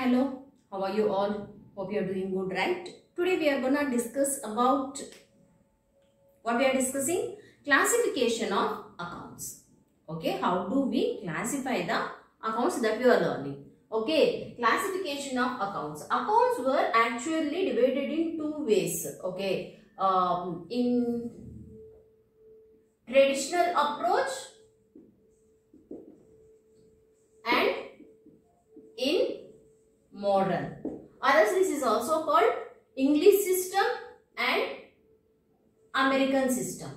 hello. How are you all? Hope you are doing good, right? Today we are gonna discuss about what we are discussing? Classification of accounts. Okay, how do we classify the accounts that we are learning? Okay, classification of accounts. Accounts were actually divided in two ways. Okay, in traditional approach and in modern, or else this is also called English system and American system.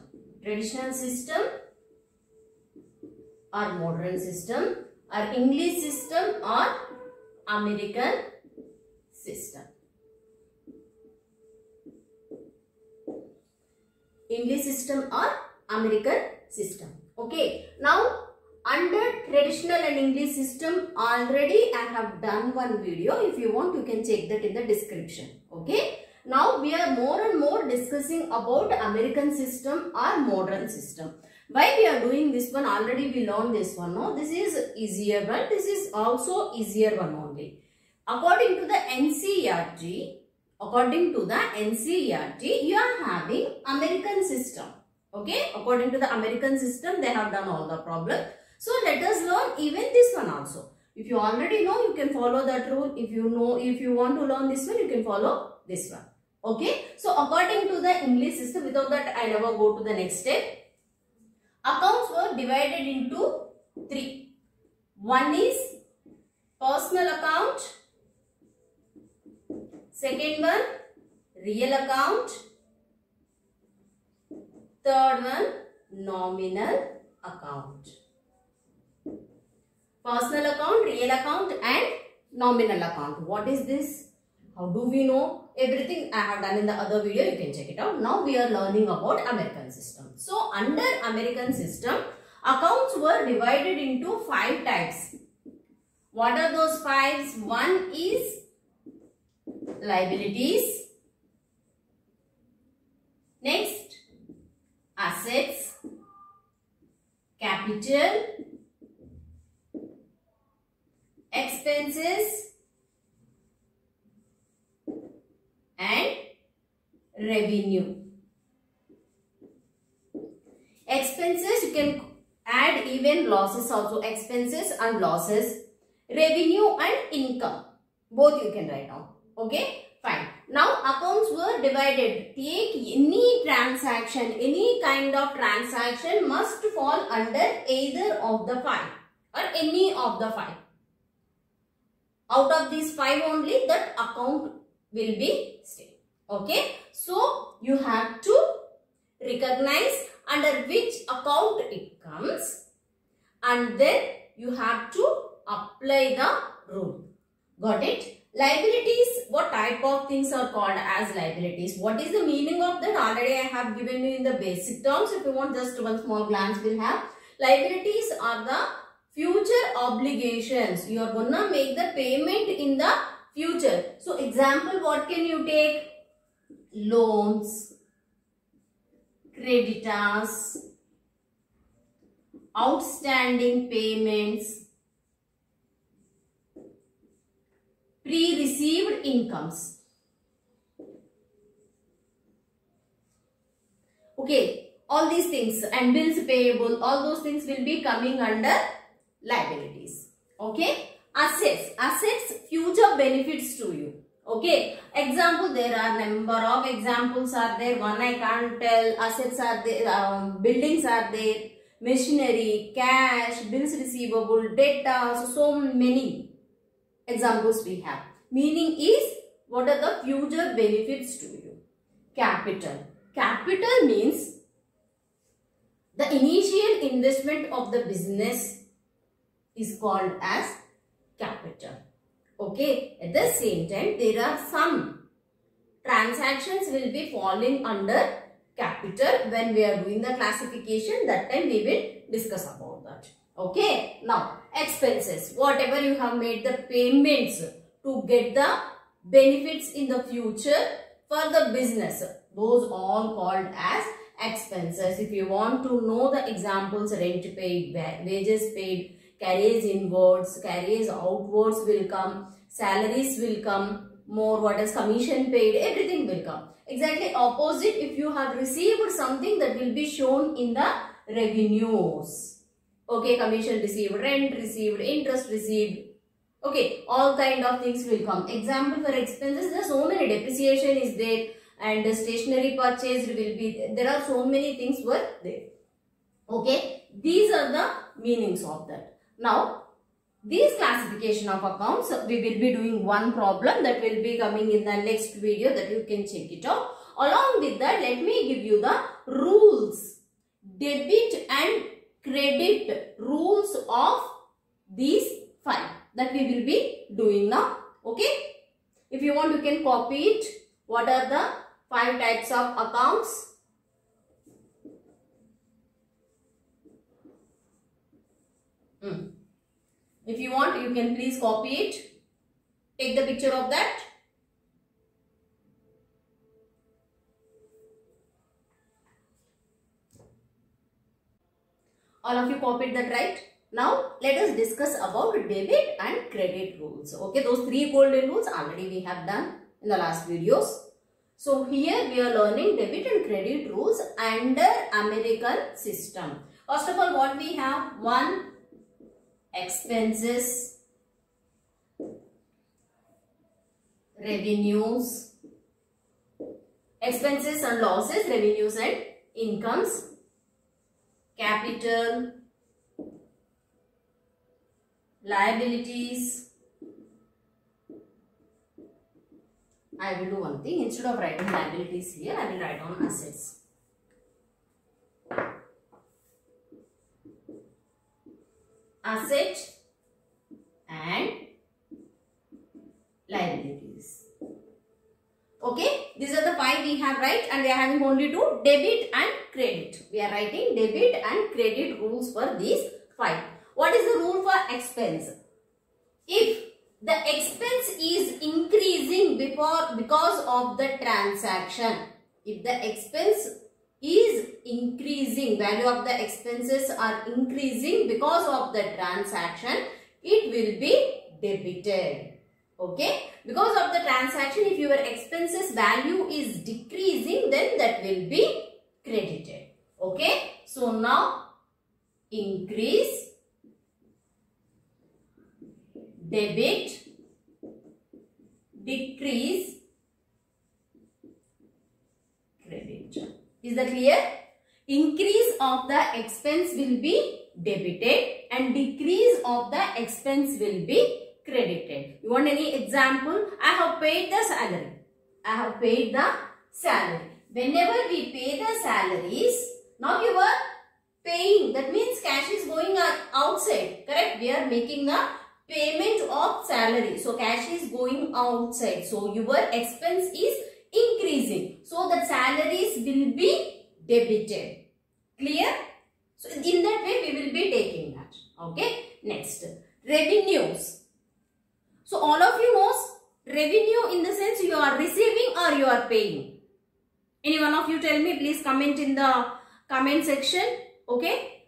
Traditional system or modern system, or English system or American system. English system or American system. Okay, now under traditional and English system already I have done one video. If you want, you can check that in the description. Okay, now we are more and more discussing about American system or modern system. Why we are doing this one? Already we learned this one. No, this is easier one. This is also easier one only. According to the NCERT, you are having American system. Okay, according to the American system, they have done all the problem. So let us learn even this one also. If you already know, you can follow that rule. If you want to learn this one, you can follow this one. Okay. So according to the English system, without that I never go to the next step. Accounts were divided into three. One is personal account. Second one, real account. Third one, nominal account. Personal account, real account and nominal account. What is this? How do we know? Everything I have done in the other video. You can check it out. Now we are learning about American system. So under American system, accounts were divided into 5 types. What are those 5? One is liabilities. Next, assets, capital, expenses and revenue. Expenses, you can add even losses also. Expenses and losses. Revenue and income. Both you can write down. Okay, fine. Now accounts were divided. Take any transaction, any kind of transaction must fall under either of the 5 or any of the 5. Out of these 5 only, that account will be stayed. Okay. So you have to recognize under which account it comes, and then you have to apply the rule. Got it? Liabilities. What type of things are called as liabilities? What is the meaning of that? Already I have given you in the basic terms. If you want just one small glance, we'll have. Liabilities are the future obligations. You are gonna make the payment in the future. So example, what can you take? Loans, creditors, outstanding payments, pre-received incomes. Okay, all these things and bills payable, all those things will be coming under liabilities. Okay. Assets, future benefits to you. Okay. Example, there are number of examples are there. One I can't tell. Assets are there, buildings are there, machinery, cash, bills receivable, data. So many examples we have. Meaning is, what are the future benefits to you? Capital. Capital means the initial investment of the business is called as capital. Okay. At the same time, there are some transactions will be falling under capital. When we are doing the classification, that time we will discuss about that. Okay. Now, expenses. Whatever you have made the payments to get the benefits in the future for the business, those all called as expenses. If you want to know the examples, rent paid, wages paid, carries inwards, carries outwards will come, salaries will come, more what is commission paid, everything will come. Exactly opposite, if you have received something, that will be shown in the revenues. Okay, commission received, rent received, interest received. Okay, all kind of things will come. Example for expenses, there are so many, depreciation is there and stationery purchased will be, there are so many things were there. Okay, these are the meanings of that. Now, these classification of accounts, we will be doing one problem that will be coming in the next video, that you can check it out. Along with that, let me give you the rules, debit and credit rules of these 5 that we will be doing now. Okay, if you want, you can copy it. What are the 5 types of accounts? If you want, you can please copy it. Take the picture of that. All of you copied that, right? Now, let us discuss about debit and credit rules. Okay, those 3 golden rules already we have done in the last videos. So, here we are learning debit and credit rules under American system. First of all, what we have? 1. Expenses, revenues, expenses and losses, revenues and incomes, capital, liabilities. I will do one thing. Instead of writing liabilities here, I will write on assets. Asset and liabilities. Okay, these are the 5 we have, right? And we are having only 2, debit and credit. We are writing debit and credit rules for these 5. What is the rule for expense? If the expense is increasing because of the transaction, if the expense is increasing, value of the expenses are increasing because of the transaction, it will be debited. Okay, because of the transaction, if your expenses value is decreasing, then that will be credited. Okay, so now increase, debit, decrease, credit. Is that clear? Increase of the expense will be debited and decrease of the expense will be credited. You want any example? I have paid the salary. I have paid the salary. Whenever we pay the salaries, now you are paying. That means cash is going outside. Correct? We are making the payment of salary. So cash is going outside. So your expense is increasing. So the salaries will be debited. Clear? So in that way we will be taking that. Okay. Next, revenues. So all of you knows revenue in the sense you are receiving or you are paying. Any one of you tell me, please comment in the comment section. Okay.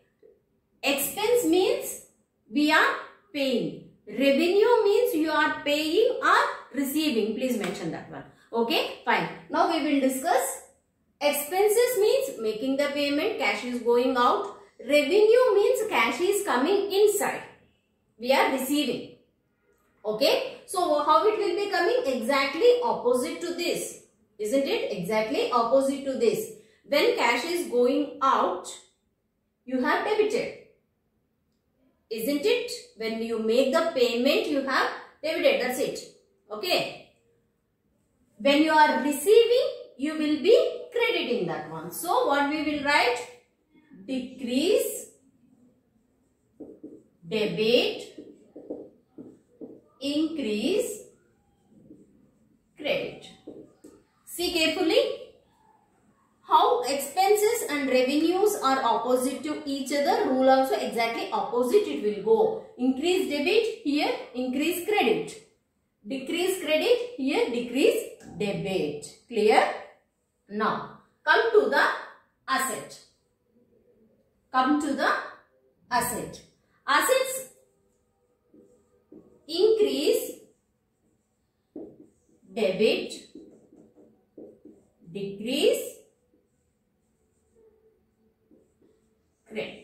Expense means we are paying. Revenue means you are paying or receiving. Please mention that one. Okay, fine. Now we will discuss expenses means making the payment, cash is going out. Revenue means cash is coming inside. We are receiving. Okay, so how it will be coming? Exactly opposite to this. Isn't it? Exactly opposite to this. When cash is going out, you have debited. Isn't it? When you make the payment, you have debited. That's it. Okay. When you are receiving, you will be crediting that one. So, what we will write? Decrease, debit, increase, credit. See carefully how expenses and revenues are opposite to each other. Rule also exactly opposite it will go. Increase debit, here increase credit. Decrease credit, here decrease debit. Clear? Now, come to the asset. Come to the asset. Assets increase debit, decrease, credit.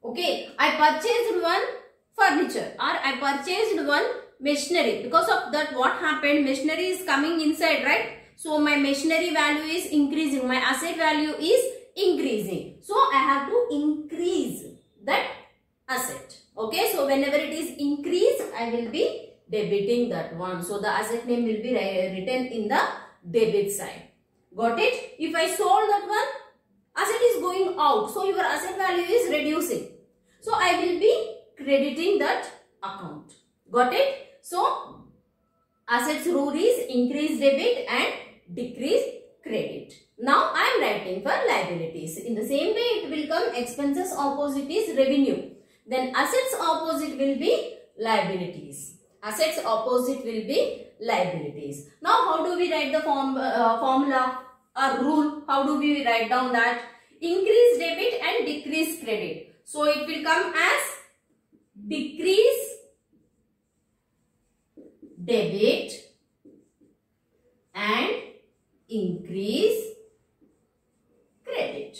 Okay, I purchased one furniture or I purchased one machinery. Because of that, what happened? Machinery is coming inside, right? So my machinery value is increasing, my asset value is increasing. So I have to increase that asset. Okay, so whenever it is increased, I will be debiting that one. So the asset name will be written in the debit side. Got it? If I sold that one, asset is going out. So your asset value is reducing. So I will be crediting that account. Got it? So assets rule is increase debit and decrease credit. Now I am writing for liabilities. In the same way it will come expenses opposite is revenue. Then assets opposite will be liabilities. Assets opposite will be liabilities. Now how do we write the formula or rule? How do we write down that? Increase debit and decrease credit. So it will come as decrease debit and increase credit.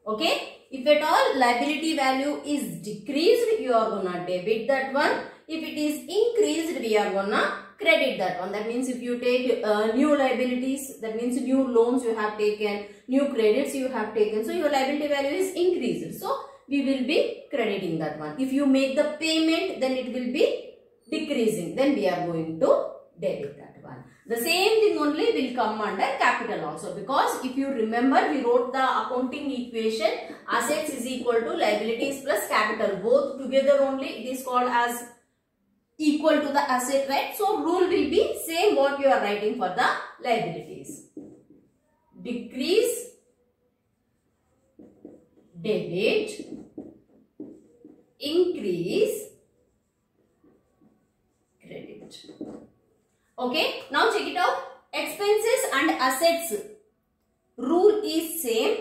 Okay. If at all liability value is decreased, you are gonna debit that one. If it is increased, we are gonna credit that one. That means if you take new liabilities, that means new loans you have taken, new credits you have taken. So your liability value is increased. So we will be crediting that one. If you make the payment, then it will be decreasing. Then we are going to debit that one. The same thing only will come under capital also, because if you remember, we wrote the accounting equation assets is equal to liabilities plus capital. Both together only it is called as equal to the asset, right? So rule will be same what you are writing for the liabilities. Decrease debit, increase credit. Okay, now check it out. Expenses and assets rule is same.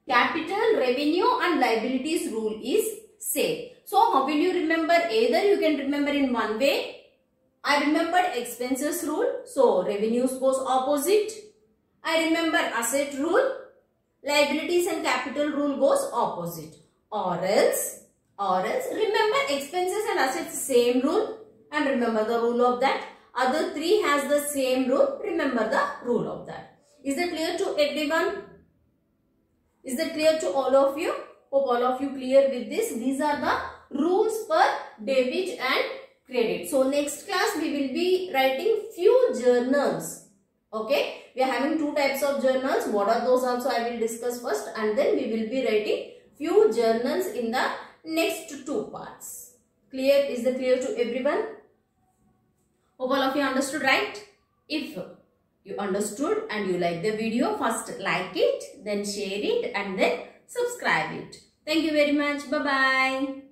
Capital, revenue and liabilities rule is same. So how will you remember? Either you can remember in one way. I remembered expenses rule. So revenues goes opposite. I remember asset rule. Liabilities and capital rule goes opposite. Or else remember expenses and assets same rule and remember the rule of that. Other three has the same rule. Remember the rule of that. Is that clear to everyone? Is that clear to all of you? Hope all of you clear with this. These are the rules for debit and credit. So next class we will be writing few journals. Okay. We are having two types of journals. What are those also I will discuss first, and then we will be writing few journals in the next two parts. Clear? Is that clear to everyone? Hope all of you understood, right? If you understood and you like the video, first like it, then share it and then subscribe it. Thank you very much. Bye-bye.